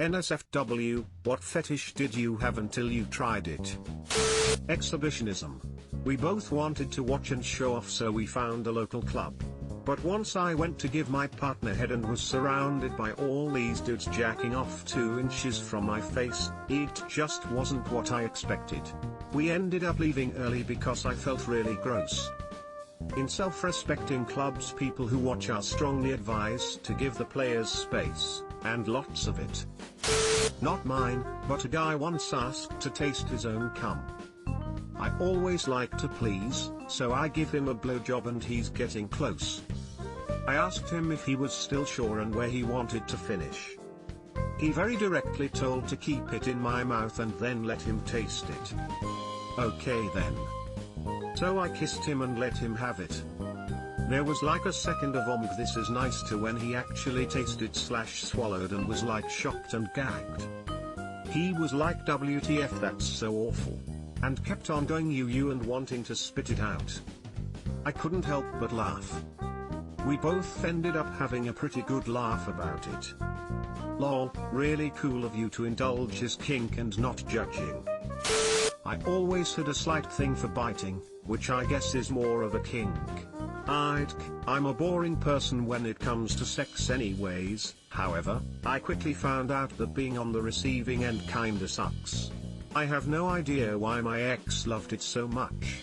NSFW, what fetish did you have until you tried it? Exhibitionism. We both wanted to watch and show off, so we found a local club. But once I went to give my partner head and was surrounded by all these dudes jacking off 2 inches from my face, it just wasn't what I expected. We ended up leaving early because I felt really gross. In self-respecting clubs, people who watch are strongly advised to give the players space, and lots of it. Not mine, but a guy once asked to taste his own cum. I always like to please, so I give him a blowjob and he's getting close. I asked him if he was still sure and where he wanted to finish. He very directly told to keep it in my mouth and then let him taste it. Okay then. So I kissed him and let him have it. There was like a second of this is nice to when he actually tasted / swallowed and was like shocked and gagged. He was like WTF, that's so awful. And kept on going you and wanting to spit it out. I couldn't help but laugh. We both ended up having a pretty good laugh about it. Lol, really cool of you to indulge his kink and not judging. I always had a slight thing for biting, which I guess is more of a kink. I'm a boring person when it comes to sex anyways. However, I quickly found out that being on the receiving end kinda sucks. I have no idea why my ex loved it so much.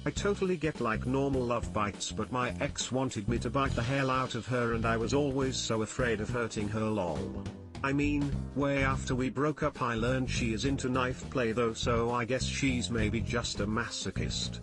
I totally get like normal love bites, but my ex wanted me to bite the hell out of her and I was always so afraid of hurting her, lol. I mean, way after we broke up I learned she is into knife play though, so I guess she's maybe just a masochist.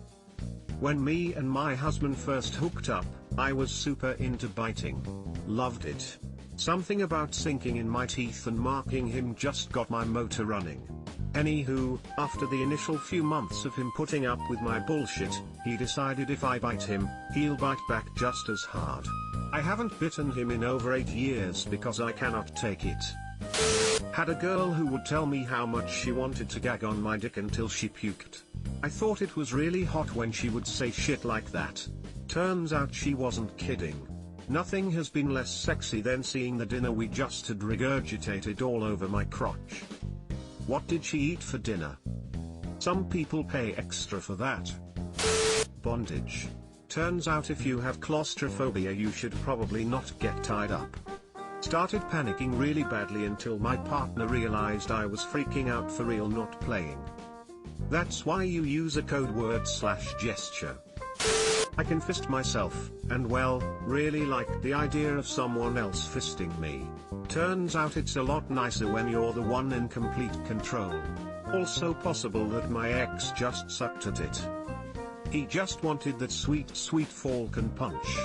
When me and my husband first hooked up, I was super into biting. Loved it. Something about sinking in my teeth and marking him just got my motor running. Anywho, after the initial few months of him putting up with my bullshit, he decided if I bite him, he'll bite back just as hard. I haven't bitten him in over 8 years because I cannot take it. Had a girl who would tell me how much she wanted to gag on my dick until she puked. I thought it was really hot when she would say shit like that. Turns out she wasn't kidding. Nothing has been less sexy than seeing the dinner we just had regurgitated all over my crotch. What did she eat for dinner? Some people pay extra for that. Bondage. Turns out if you have claustrophobia you should probably not get tied up. Started panicking really badly until my partner realized I was freaking out for real, not playing. That's why you use a code word / gesture. I can fist myself, and well, really liked the idea of someone else fisting me. Turns out it's a lot nicer when you're the one in complete control. Also possible that my ex just sucked at it. He just wanted that sweet falcon punch.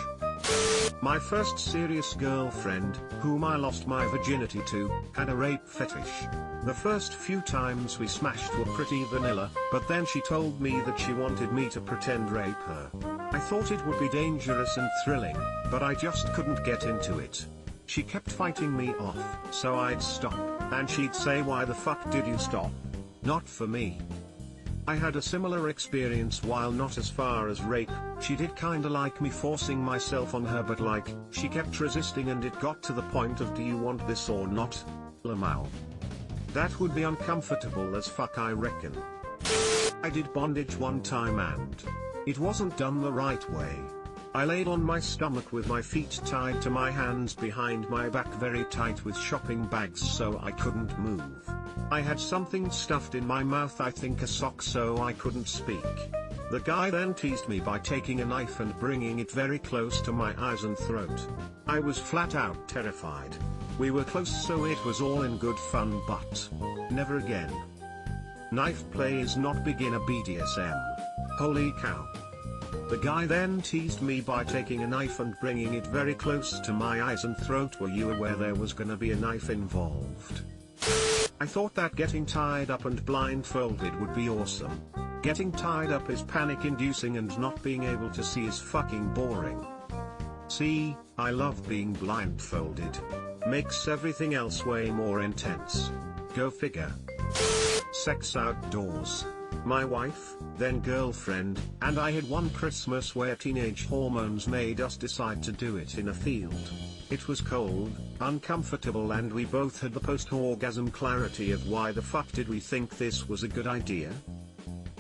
My first serious girlfriend, whom I lost my virginity to, had a rape fetish. The first few times we smashed were pretty vanilla, but then she told me that she wanted me to pretend rape her. I thought it would be dangerous and thrilling, but I just couldn't get into it. She kept fighting me off, so I'd stop, and she'd say, "Why the fuck did you stop?" Not for me. I had a similar experience, while not as far as rape. She did kinda like me forcing myself on her, but like, she kept resisting and it got to the point of, "Do you want this or not?" Lamau. That would be uncomfortable as fuck, I reckon. I did bondage one time and it wasn't done the right way. I laid on my stomach with my feet tied to my hands behind my back very tight with shopping bags so I couldn't move. I had something stuffed in my mouth, I think a sock, so I couldn't speak. The guy then teased me by taking a knife and bringing it very close to my eyes and throat. I was flat out terrified. We were close, so it was all in good fun, but never again. Knife play is not beginner BDSM. Holy cow. The guy then teased me by taking a knife and bringing it very close to my eyes and throat. Were you aware there was gonna be a knife involved? I thought that getting tied up and blindfolded would be awesome. Getting tied up is panic-inducing and not being able to see is fucking boring. See, I love being blindfolded. Makes everything else way more intense. Go figure. Sex outdoors. My wife, then girlfriend, and I had one Christmas where teenage hormones made us decide to do it in a field. It was cold, uncomfortable, and we both had the post-orgasm clarity of why the fuck did we think this was a good idea?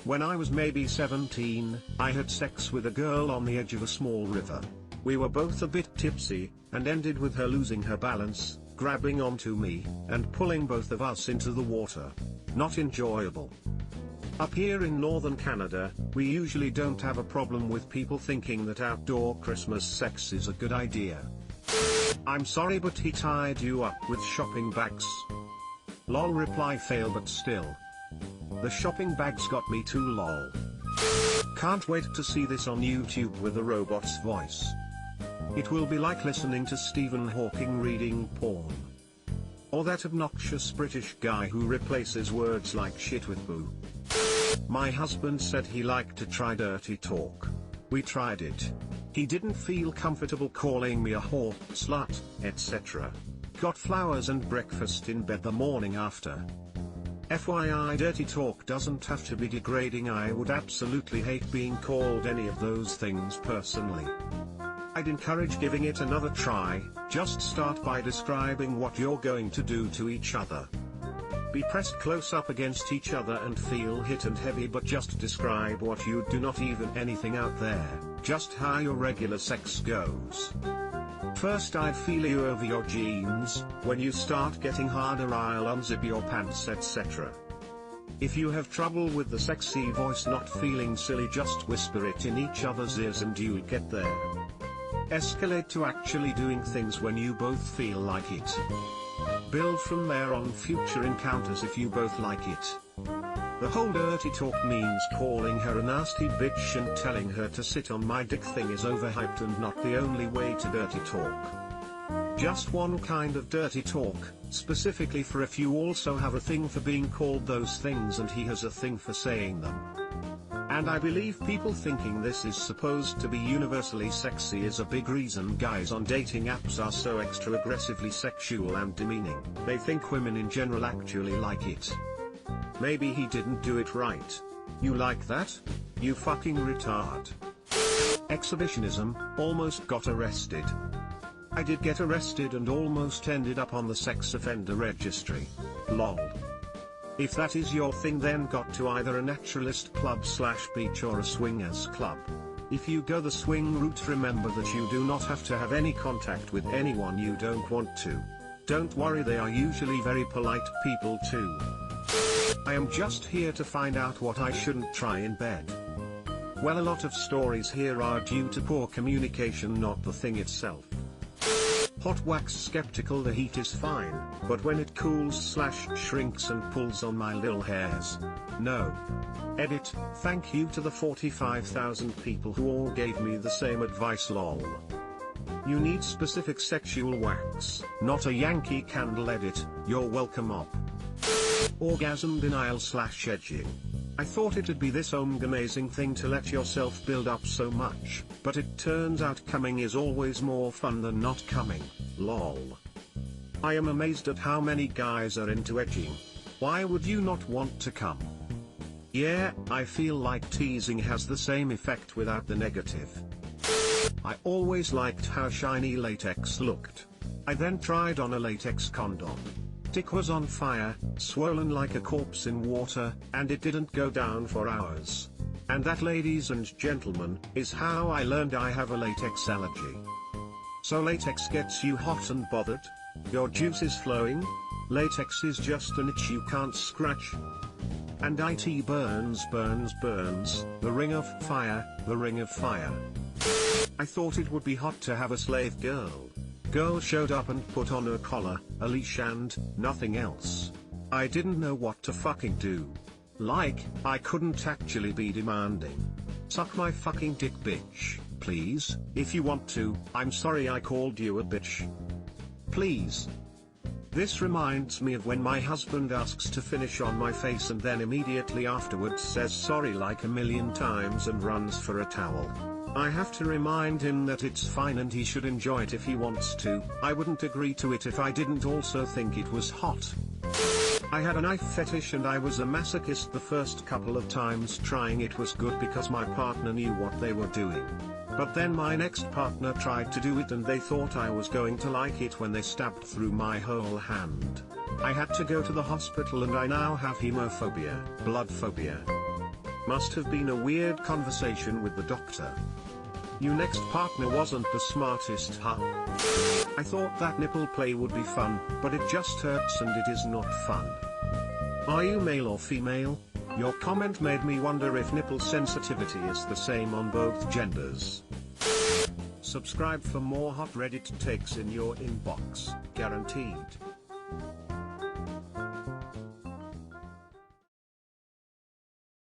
When I was maybe 17, I had sex with a girl on the edge of a small river. We were both a bit tipsy, and ended with her losing her balance, grabbing onto me, and pulling both of us into the water. Not enjoyable. Up here in northern Canada, we usually don't have a problem with people thinking that outdoor Christmas sex is a good idea. I'm sorry, but he tied you up with shopping bags. Lol reply fail, but still. The shopping bags got me too lol. Can't wait to see this on YouTube with a robot's voice. It will be like listening to Stephen Hawking reading porn. Or that obnoxious British guy who replaces words like shit with boo. My husband said he liked to try dirty talk. We tried it. He didn't feel comfortable calling me a whore, slut, etc. Got flowers and breakfast in bed the morning after. FYI, dirty talk doesn't have to be degrading. I would absolutely hate being called any of those things personally. I'd encourage giving it another try. Just start by describing what you're going to do to each other. Be pressed close up against each other and feel hit and heavy, but just describe what you do, not even anything out there, just how your regular sex goes. First, I'd feel you over your jeans. When you start getting harder, I'll unzip your pants, etc. If you have trouble with the sexy voice not feeling silly, just whisper it in each other's ears and you'll get there. Escalate to actually doing things when you both feel like it. Build from there on future encounters if you both like it. The whole dirty talk means calling her a nasty bitch and telling her to sit on my dick thing is overhyped and not the only way to dirty talk. Just one kind of dirty talk, specifically for if you also have a thing for being called those things and he has a thing for saying them. And I believe people thinking this is supposed to be universally sexy is a big reason guys on dating apps are so extra aggressively sexual and demeaning. They think women in general actually like it. Maybe he didn't do it right. You like that? You fucking retard. Exhibitionism, almost got arrested. I did get arrested and almost ended up on the sex offender registry. Lol. If that is your thing, then got to either a naturalist club / beach or a swingers club. If you go the swing route, remember that you do not have to have any contact with anyone you don't want to. Don't worry, they are usually very polite people too. I am just here to find out what I shouldn't try in bed. Well, a lot of stories here are due to poor communication, not the thing itself. Hot wax skeptical, the heat is fine, but when it cools / shrinks and pulls on my little hairs. No. Edit, thank you to the 45,000 people who all gave me the same advice lol. You need specific sexual wax, not a Yankee Candle. Edit, you're welcome op. Orgasm denial / edging. I thought it'd be this amazing thing to let yourself build up so much, but it turns out coming is always more fun than not coming, lol. I am amazed at how many guys are into edging. Why would you not want to come? Yeah, I feel like teasing has the same effect without the negative. I always liked how shiny latex looked. I then tried on a latex condom. Dick was on fire, swollen like a corpse in water, and it didn't go down for hours. And that, ladies and gentlemen, is how I learned I have a latex allergy. So latex gets you hot and bothered? Your juice is flowing? Latex is just an itch you can't scratch. And it burns, the ring of fire, the ring of fire. I thought it would be hot to have a slave girl. Girl showed up and put on a collar, a leash and nothing else. I didn't know what to fucking do. Like, I couldn't actually be demanding. Suck my fucking dick, bitch, please, if you want to. I'm sorry I called you a bitch. Please. This reminds me of when my husband asks to finish on my face and then immediately afterwards says sorry like a million times and runs for a towel. I have to remind him that it's fine and he should enjoy it if he wants to. I wouldn't agree to it if I didn't also think it was hot. I had a knife fetish and I was a masochist the first couple of times trying. It was good because my partner knew what they were doing. But then my next partner tried to do it and they thought I was going to like it when they stabbed through my whole hand. I had to go to the hospital and I now have hemophobia, blood phobia. Must have been a weird conversation with the doctor. Your next partner wasn't the smartest, huh? I thought that nipple play would be fun, but it just hurts and it is not fun. Are you male or female? Your comment made me wonder if nipple sensitivity is the same on both genders. Subscribe for more hot Reddit takes in your inbox, guaranteed.